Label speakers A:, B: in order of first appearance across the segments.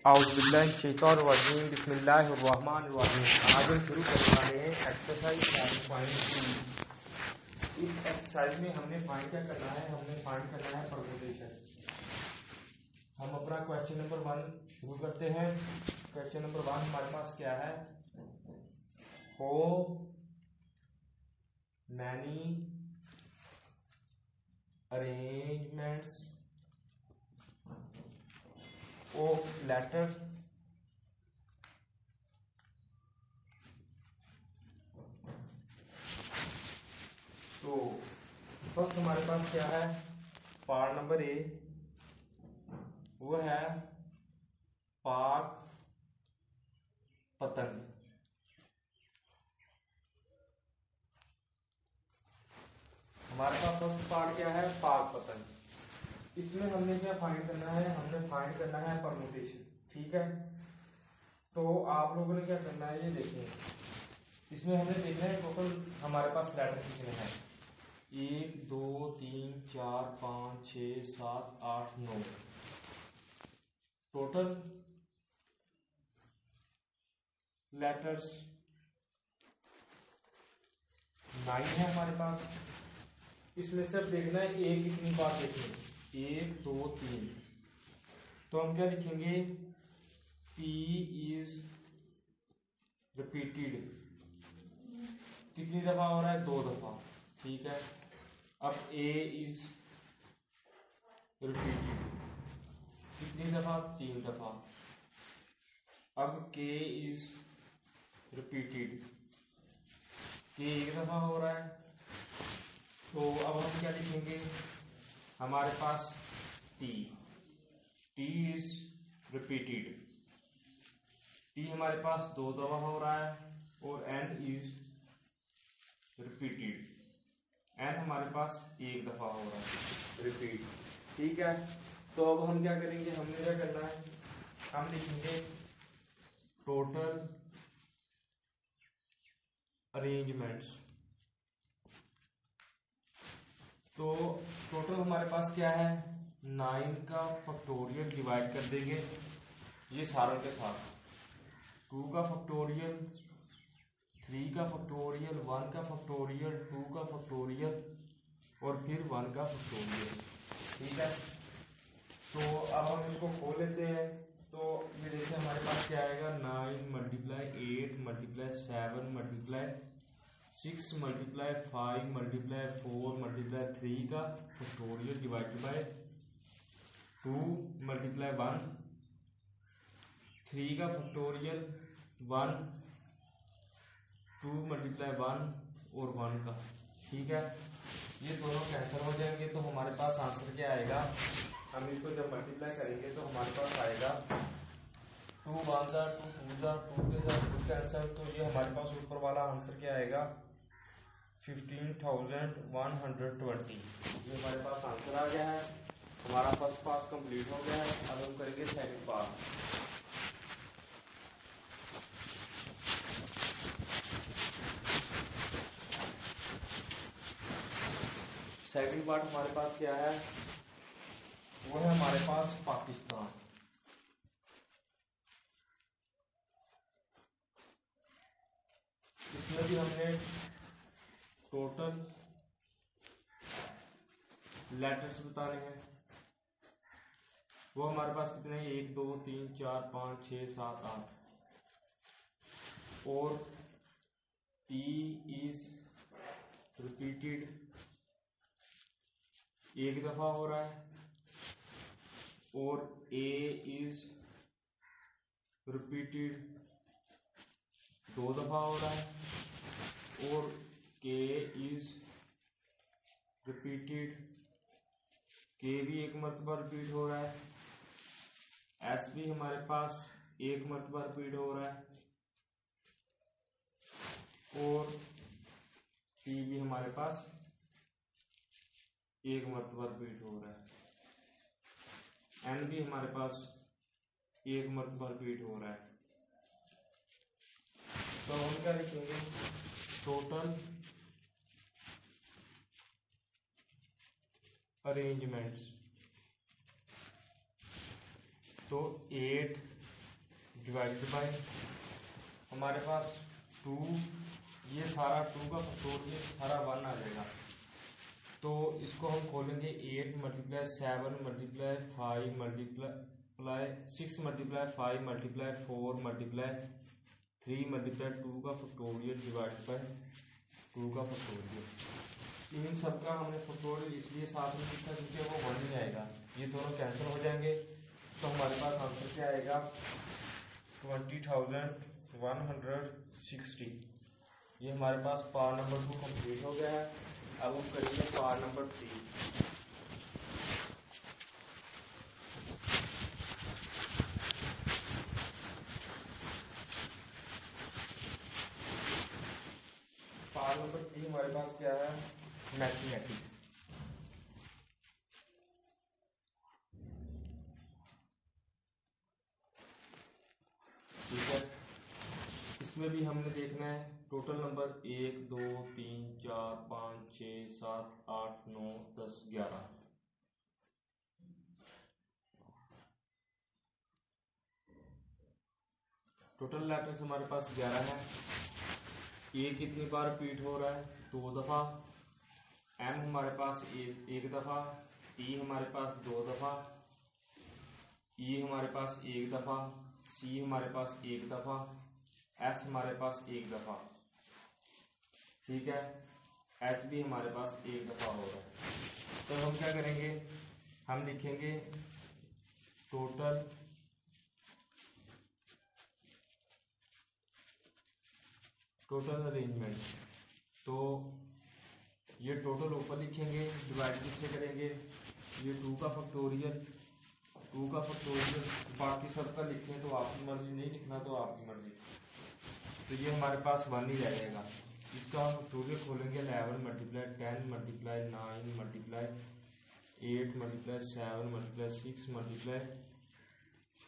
A: औज़ुबिल्लाहिमिनश्शैतानिर्रजीम बिस्मिल्लाहिर्रहमानिर्रहीम। आज हम शुरू करने वाले हैं एक्सरसाइज 7.3। इस एक्सरसाइज में हमने फाइंड क्या करना है, हमने फाइंड करना है परमुटेशन। हम अपना क्वेश्चन नंबर 1 शुरू करते हैं। क्वेश्चन नंबर 1 हमारे पास क्या है, how many arrangements of letter तो फर्स्ट हमारे पास क्या है, पार्ट नंबर ए, वो है पाक पतंग। हमारे पास फर्स्ट पार्ट क्या है, पाक पतंग। इसमें हमने क्या फाइंड करना है, हमने फाइंड करना है परमुटेशन। ठीक है, तो आप लोगों ने क्या करना है, ये देखें। इसमें हमने देखना है टोटल हमारे पास लेटर कितने हैं। 1 2 3 4 5 6 7 8 9 टोटल लेटर्स 9 है हमारे पास। इसमें से अब देखना है ए कितनी बार देखें, 1 2 3। तो हम क्या लिखेंगे, P इज रिपीटेड। कितनी दफा हो रहा है, 2 दफा। ठीक है, अब A इज रिपीटेड कितनी दफा, 3 दफा। अब K इज रिपीटेड, K 1 दफा हो रहा है। तो अब हम क्या लिखेंगे, हमारे पास T इज रिपीटेड, T हमारे पास 2 दफा हो रहा है। और N इज रिपीटेड, N हमारे पास 1 दफा हो रहा है रिपीट। ठीक है, तो अब हम क्या करेंगे, हमने क्या करना है, हम लिखेंगे टोटल अरेंजमेंट्स। तो टोटल हमारे पास क्या है, 9 का फैक्टोरियल डिवाइड कर देंगे ये सारों के साथ, 2 का फैक्टोरियल, 3 का फैक्टोरियल, 1 का फैक्टोरियल, 2 का फैक्टोरियल और फिर 1 का फैक्टोरियल। ठीक है, तो अब हम इसको खोल लेते हैं। तो ये देखिए हमारे पास क्या आएगा, 9 × 8 × 7 × 6 × 5 × 4 × 3 का फैक्टोरियल डिवाइडेड बाय 2 × 1, 3 का फैक्टोरियल 1, 2 × 1 और 1 का। ठीक है, ये दोनों कैंसिल हो जाएंगे तो हमारे पास आंसर क्या आएगा, हम इसको जब मल्टीप्लाई करेंगे तो हमारे पास आएगा 2 1 जा 2 2 जा 2 के साथ 2 कैंसिल। तो ये हमारे पास ऊपर वाला आंसर क्या आएगा, 15,120। ये हमारे पास आंसर आ गया है। हमारा फर्स्ट पार्ट कंप्लीट हो गया है। अब हम करेंगे सेकंड पार्ट। सेकंड पार्ट हमारे पास क्या है, वो है हमारे पास पाकिस्तान। इसमें भी हमने टोटल लेटर्स बताने हैं। वो हमारे पास कितने हैं, 1 2 3 4 5 6 7 8। और P इज रिपीटेड 1 दफा हो रहा है। और A इज रिपीटेड 2 दफा हो रहा है। और K इज रिपीटेड, K भी 1 मरतबा रिपीट हो रहा है। S भी हमारे पास 1 मरतबा रिपीट हो रहा है। और T भी हमारे पास 1 मरतबा रिपीट हो रहा है। N भी हमारे पास 1 मरतबा रिपीट हो रहा है। तो हम क्या लिखेंगे, टोटल अरेंजमेंट्स। तो 8 डिवाइडेड बाय हमारे पास 2, ये सारा 2 का फैक्टोरियल सारा 1 आ जाएगा। तो इसको हम खोलेंगे 8 × 7 × 5 मल्टीप्लाई 6 × 5 मल्टीप्लाई 4 मल्टीप्लाई 3 मल्टीप्लाई 2 का फैक्टोरियल डिवाइडेड बाय 2 का फैक्टोरियल। इन सब का हमने फैक्टोरियल इसलिए साथ में लिखा क्योंकि वो 1 ही आएगा, ये दोनों कैंसिल हो जाएंगे। तो हमारे पास आंसर क्या आएगा 20,160। ये हमारे पास पार्ट नंबर 2 कंप्लीट हो गया है। अब हम करेंगे पार्ट नंबर 3। पार्ट नंबर 3 हमारे पास क्या है, मैथमेटिक्स। ठीक है, इसमें भी हमने देखना है टोटल नंबर 1 2 3 4 5 6 7 8 9 10 11। टोटल लेटर्स हमारे पास 11 है। ए कितनी बार रिपीट हो रहा है, 2 दफा। एम हमारे पास 1 दफा। टी हमारे पास 2 दफा। ई हमारे पास 1 दफा। सी हमारे पास 1 दफा। एस हमारे पास 1 दफा। ठीक है, एच भी हमारे पास 1 दफा हो रहा है। तो हम क्या करेंगे, हम लिखेंगे टोटल अरेंजमेंट। तो ये टोटल ऊपर लिखेंगे, डिवाइड किससे करेंगे, ये 2 का फैक्टोरियल बाकी सबका लिखें तो आपकी मर्जी, नहीं लिखना तो आपकी मर्जी। तो ये हमारे पास 1 ही रह जाएगा। इसका हम फैक्टोरियल खोलेंगे 11 multiply 10 multiply 9 multiply 8 multiply 7 multiply 6 multiply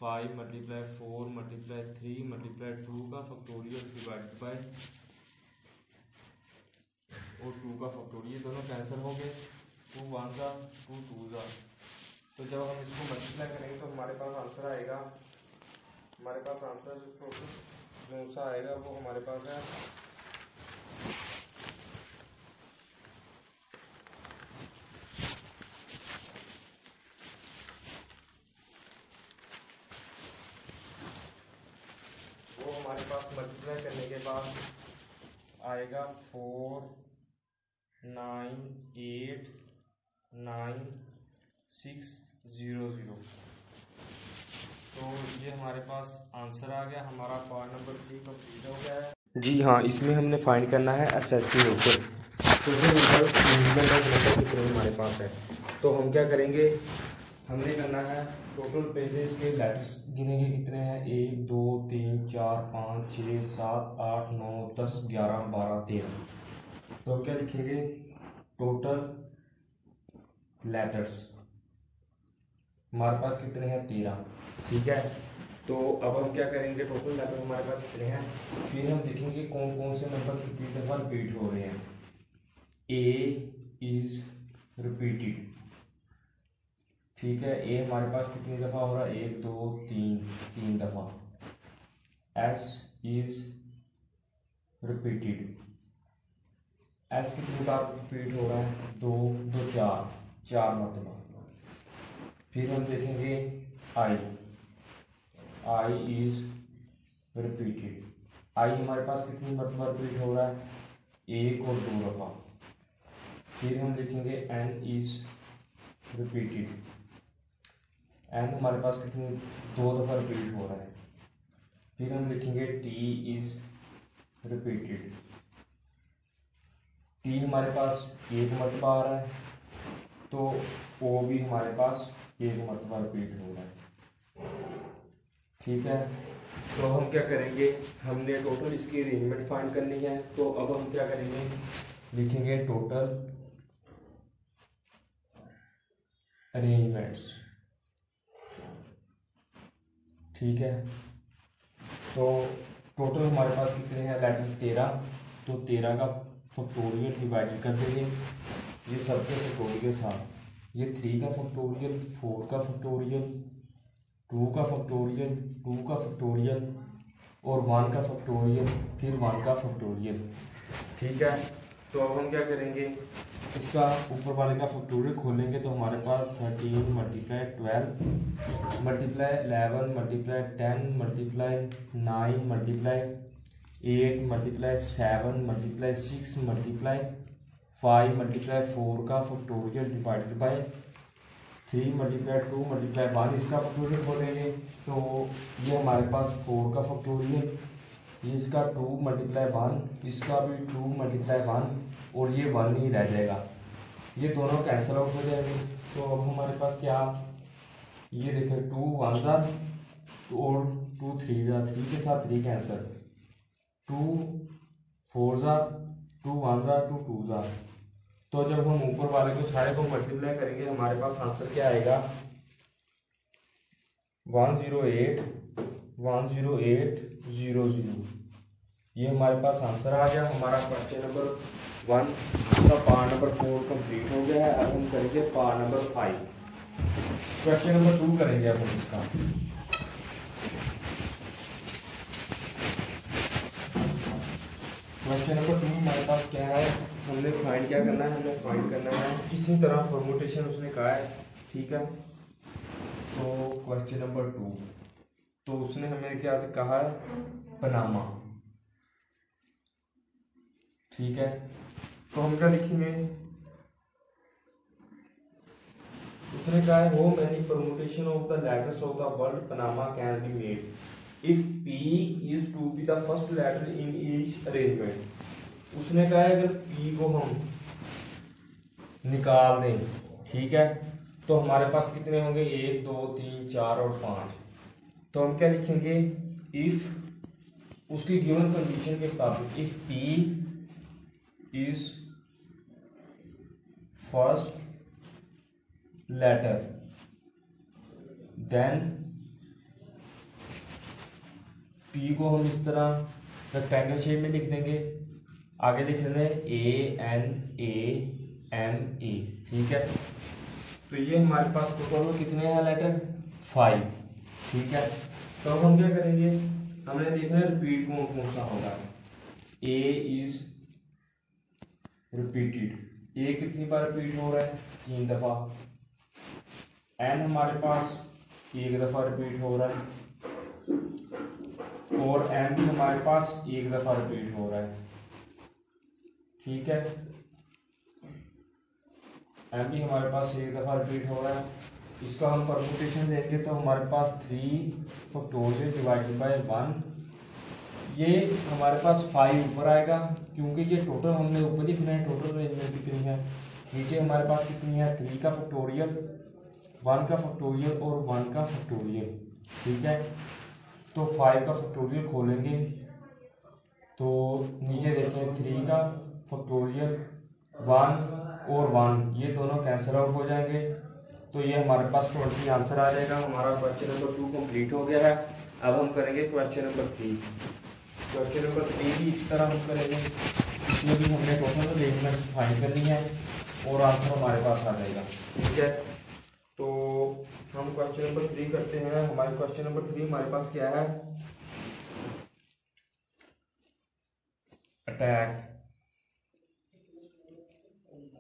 A: 5 multiply 4 multiply 3 multiply 2 का फैक्टोरियल डिवाइडेड बाय और 2 का फैक्टोरियल, दोनों कैंसिल हो गए। 2 1 जा 2 2 जा। तो जब हम इसको मल्टीप्लाई करेंगे तो हमारे पास आंसर आएगा, हमारे पास आंसर जो सा आएगा वो हमारे पास है मल्टीप्लाई करने के बाद आएगा 4 9 8 9 6 0 0। तो ये हमारे पास आंसर आ गया, हमारा पार्ट नंबर 3 कंप्लीट हो गया है। जी हाँ, इसमें हमने फाइंड करना है एसएससी नंबर, कितने हमारे पास है। तो हम क्या करेंगे, हमने करना है टोटल पहले इसके लेटर्स गिनेंगे कितने हैं, 1 2 3 4 5 6 7 8 9 10 11 12 13। तो हम क्या लिखेंगे, टोटल लेटर्स हमारे पास कितने हैं, 13। ठीक है, तो अब हम क्या करेंगे, टोटल लेटर हमारे पास कितने हैं, फिर हम देखेंगे कौन कौन से नंबर कितनी दफा रिपीट हो रहे हैं। ए इज रिपीटेड। ठीक है, ए हमारे पास कितनी दफा हो रहा है, 1 2 3 दफा। S is repeated. एस कितनी बार रिपीट हो रहा है, 2 2 4 मरतबा। फिर हम देखेंगे आई इज रिपीटेड। आई हमारे पास कितनी मरतबा रिपीट हो रहा है, 1 और 2 दफा। फिर हम लिखेंगे एन इज रिपीटेड। एन हमारे पास कितनी 2 दफा रिपीट हो रहा है। फिर हम लिखेंगे टी इज रिपीटेड। टी हमारे पास 1 मरतबा आ रहा है, तो ओ भी हमारे पास 1 मरतबा रिपीट हो रहा है। ठीक है, तो हम क्या करेंगे, हमने टोटल इसकी अरेंजमेंट फाइंड करनी है। तो अब हम क्या करेंगे, लिखेंगे टोटल अरेंजमेंट्स। ठीक है, तो टोटल हमारे पास कितने हैं, लेटर 13। तो 13 का फैक्टोरियल डिवाइड कर देंगे ये सब के फैक्टोरियल के साथ। ये 3 का फैक्टोरियल, 4 का फैक्टोरियल, 2 का फैक्टोरियल, 2 का फैक्टोरियल और 1 का फैक्टोरियल, फिर 1 का फैक्टोरियल। ठीक है, तो अब हम क्या करेंगे, इसका ऊपर वाले का फैक्टोरियल खोलेंगे तो हमारे पास 13 multiply 12 multiply 11 multiply 10 multiply 9 multiply 8 multiply 7 multiply 6 multiply 5 multiply 4 का factorial divided by 3 multiply 2 multiply 1 इसका फैक्टोरियल खोलेंगे तो ये हमारे पास 4 का फैक्टोरियल, इसका 2 मल्टीप्लाई 1, इसका भी 2 मल्टीप्लाई 1 और ये 1 ही रह जाएगा, ये दोनों कैंसिल आउट हो जाएंगे। तो अब हमारे पास क्या, ये देखें 2 1 ज़ा और 2 3 ज़ा, 3 के साथ 3 कैंसिल, 2 4 ज़ा, 2 1 ज़ा, 2 2 ज़ा। तो जब हम ऊपर वाले को सारे को मल्टीप्लाई करेंगे हमारे पास आंसर क्या आएगा, 108 10800। ये हमारे पास आंसर आ गया। हमारा क्वेश्चन नंबर 1 का पार्ट नंबर 4 कंप्लीट हो गया है। अब हम करेंगे पार्ट नंबर 5, क्वेश्चन नंबर 2 करेंगे अब हम इसका। क्वेश्चन नंबर 2 हमारे पास क्या है, हमने फाइंड क्या करना है, हमने फाइंड करना है इसी तरह फॉर्मुलेशन उसने कहा है। ठीक है, तो क्वेश्चन नंबर 2, तो उसने हमें क्या कहा है, पनामा। ठीक है, तो हम क्या लिखेंगे, उसने कहा है how many permutation of the letters of the word Panama can be made if P is to be the first letter in each arrangement. उसने कहा है अगर P को हम निकाल दें, ठीक है, तो हमारे पास कितने होंगे, 1 2 3 4 और 5। तो हम क्या लिखेंगे, इफ उसकी गिवन कंडीशन के मुताबिक if P is first letter then P को हम इस तरह रेक्टेंगल शेप में लिख देंगे, आगे लिख देंगे ANAMA। ठीक है, तो ये हमारे पास टोटल कितने हैं लेटर, 5। ठीक है, तो अब हम क्या करेंगे, हमने देखना है रिपीट कौन कौन सा होगा। A इज रिपीटेड, A कितनी बार रिपीट हो रहा है, 3 दफा। N हमारे पास 1 दफा रिपीट हो रहा है और M भी हमारे पास 1 दफा रिपीट हो रहा है। ठीक है, M भी हमारे पास 1 दफा रिपीट हो रहा है। इसका हम परमुटेशन देंगे तो हमारे पास 3 फैक्टोरियल डिवाइडेड बाय 1, ये हमारे पास 5 ऊपर आएगा क्योंकि ये टोटल हमने ऊपर लिखना है, टोटल अरेंजमेंट कितनी है। नीचे हमारे पास कितनी है, 3 का फैक्टोरियल, 1 का फैक्टोरियल और 1 का फैक्टोरियल। ठीक है, तो 5 का फैक्टोरियल खोलेंगे तो नीचे देखें 3 का फैक्टोरियल, 1 और 1 ये दोनों कैंसिल आउट हो जाएंगे, तो ये हमारे पास 20 आंसर आ जाएगा। हमारा क्वेश्चन नंबर 2 कंप्लीट हो गया है। अब हम करेंगे क्वेश्चन नंबर 3। क्वेश्चन नंबर 3 भी इस तरह हम करेंगे, इसमें भी हमने टोटल अरेंजमेंट्स फाइंड करनी है और आंसर हमारे पास आ जाएगा। ठीक है, तो हम क्वेश्चन नंबर 3 करते हैं। हमारे क्वेश्चन नंबर 3 हमारे पास क्या है, अटैक।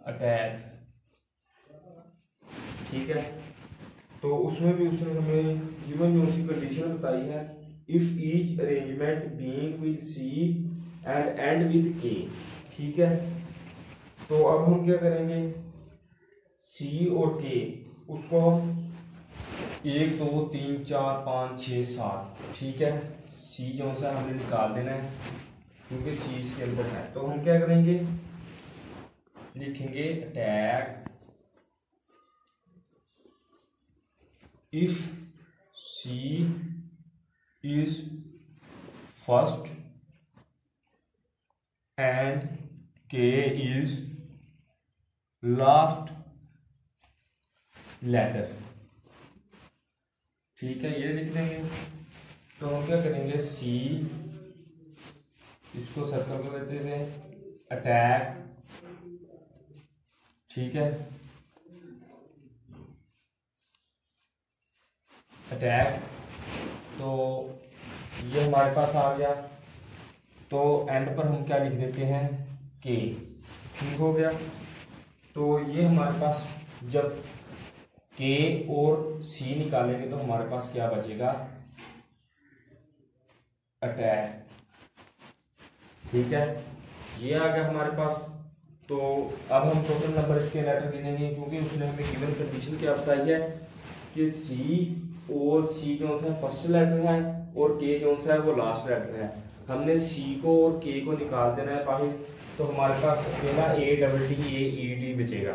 A: अटैक, ठीक है, तो उसमें भी उसने हमें गिवन जो सी कंडीशन बताई है, if each arrangement being with C and and with K। ठीक है, तो अब हम क्या करेंगे, C और K उसको 1 2 3 4 5 6 7, ठीक है, C जो सा हमने निकाल देना है क्योंकि C इसके अंदर है। तो हम क्या करेंगे, लिखेंगे attack if C is first and K is last letter। ठीक है, ये लिख देंगे। तो हम क्या करेंगे, C इसको सर्कल कर देते थे, अटैक, ठीक है, अटैक। तो ये हमारे पास आ गया। तो एंड पर हम क्या लिख देते हैं, के। ठीक हो गया। तो ये हमारे पास जब के और सी निकालेंगे तो हमारे पास क्या बचेगा, अटैक। ठीक है, ये आ गया हमारे पास। तो अब हम टोटल नंबर इसके लेटर गिनेंगे, क्योंकि उसने हमें गिवन कंडीशन क्या बताई है कि सी और सी कौन सा फर्स्ट लेटर है और के कौन सा है वो लास्ट लेटर है। हमने सी को और के को निकाल देना है बाहर। तो हमारे पास अकेला ADD बचेगा।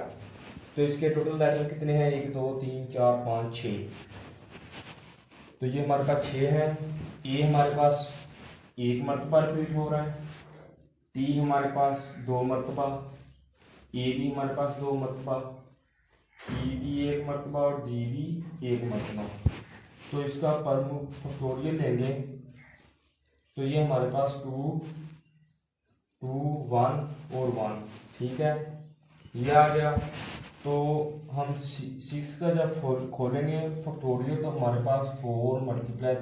A: तो इसके टोटल लेटर कितने हैं, 1 2 3 4 5 6। तो ये हमारे पास 6 है। ए हमारे पास 1 मरतबा रिपीट हो रहा है, टी हमारे पास 2 मरतबा, ए भी हमारे पास 2 मरतबा, ई भी 1 मरतबा और जी भी 1 मरतबा। तो इसका प्रमुख फैक्टोरियल लेंगे तो ये हमारे पास 2 2 1 और 1। ठीक है, ये आ गया। तो हम 6 का जब खोलेंगे फैक्टोरियल तो हमारे पास 4 ×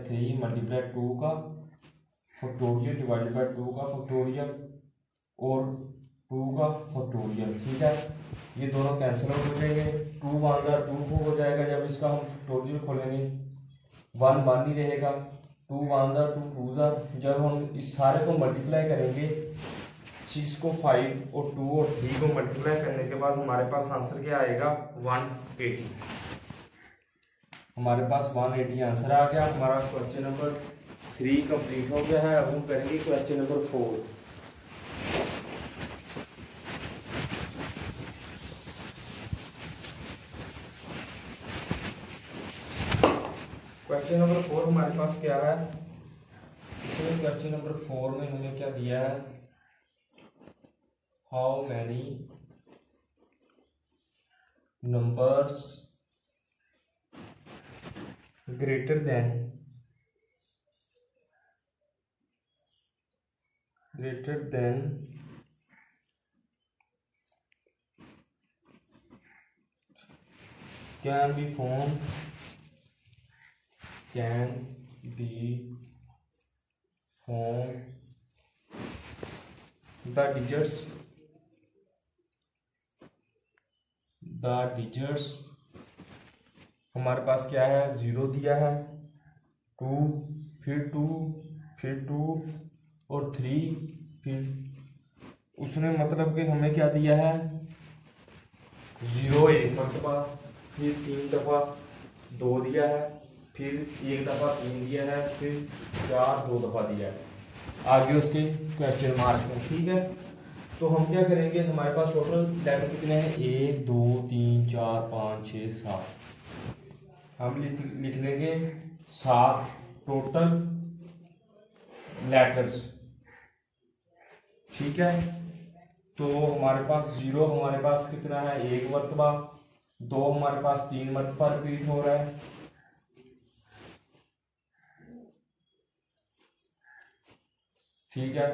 A: 3 × 2 का फैक्टोरियल डिवाइडेड बाय 2 का फैक्टोरियल और 2 का फैक्टोरियल। ठीक है, ये दोनों कैंसिल आउट हो जाएंगे। 2 1 ज़ा 2 हो जाएगा जब इसका हम फैक्टोरियल खोलेंगे। 1 1 ही रहेगा। 2 1 ज़ा 2 2 ज़ा। जब हम इस सारे को मल्टीप्लाई करेंगे, 6 को 5 और 2 और 3 को मल्टीप्लाई करने के बाद हमारे पास आंसर क्या आएगा, 180। हमारे पास 180 आंसर आ गया। हमारा क्वेश्चन नंबर 3 कंप्लीट हो गया है। अब हम करेंगे क्वेश्चन नंबर 4। क्वेश्चन नंबर 4 हमारे पास क्या है, क्वेश्चन नंबर 4 में हमें क्या दिया है, how many numbers greater than can be found the digits हमारे पास क्या है, 0 दिया है, 2 फिर 2 फिर 2 और 3 फिर उसने मतलब कि हमें क्या दिया है, 0 1 मरतबा, फिर 3 दफ़ा 2 दिया है, फिर 1 दफ़ा 3 दिया है, फिर 4 2 दफ़ा दिया है, आगे उसके क्वेश्चन मार्क है। ठीक है, तो हम क्या करेंगे, हमारे पास टोटल लेटर कितने हैं, 1 2 3 4 5 6 7। हम लिख लेंगे 7 टोटल लेटर्स। ठीक है, तो हमारे पास 0 हमारे पास कितना है, 1 मरतबा, 2 हमारे पास 3 मरतबा रिपीट हो रहा है, ठीक है,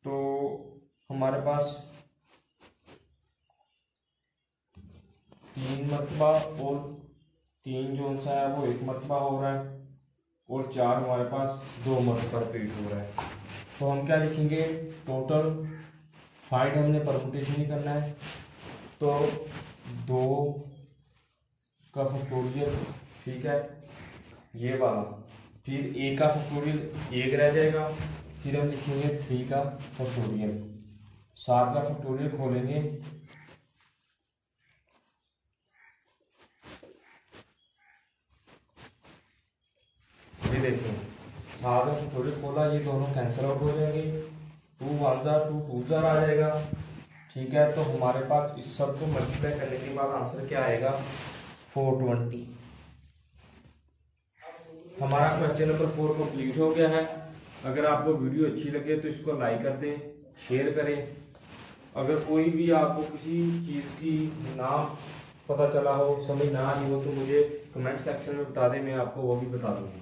A: तो हमारे पास 3 मरतबा और 3 जो सा है वो 1 मरतबा हो रहा है और 4 हमारे पास 2 मरतबा रिपीट हो रहा है। तो हम क्या लिखेंगे, टोटल फाइंड हमने परमुटेशन ही करना है, तो 2 का फैक्टोरियल, ठीक है, ये वाला, फिर ए का फैक्टोरियल 1 रह जाएगा, फिर हम लिखेंगे 3 का फैक्टोरियल, 7 का फैक्टोरियल खोलेंगे, ये देखो 7 का फैक्टोरियल खोला, ये दोनों कैंसिल आउट हो जाएंगे, 2 1 ज़ा 2 2 ज़ा आ जाएगा। ठीक है, तो हमारे पास इस सब को मल्टीप्लाई करने के बाद आंसर क्या आएगा, 420। हमारा क्वेश्चन नंबर 4 कंप्लीट हो गया है। अगर आपको वीडियो अच्छी लगे तो इसको लाइक कर दें, शेयर करें। अगर कोई भी आपको किसी चीज़ की ना पता चला हो, समझ ना आई हो, तो मुझे कमेंट सेक्शन में बता दें, मैं आपको वो भी बता दूँगा।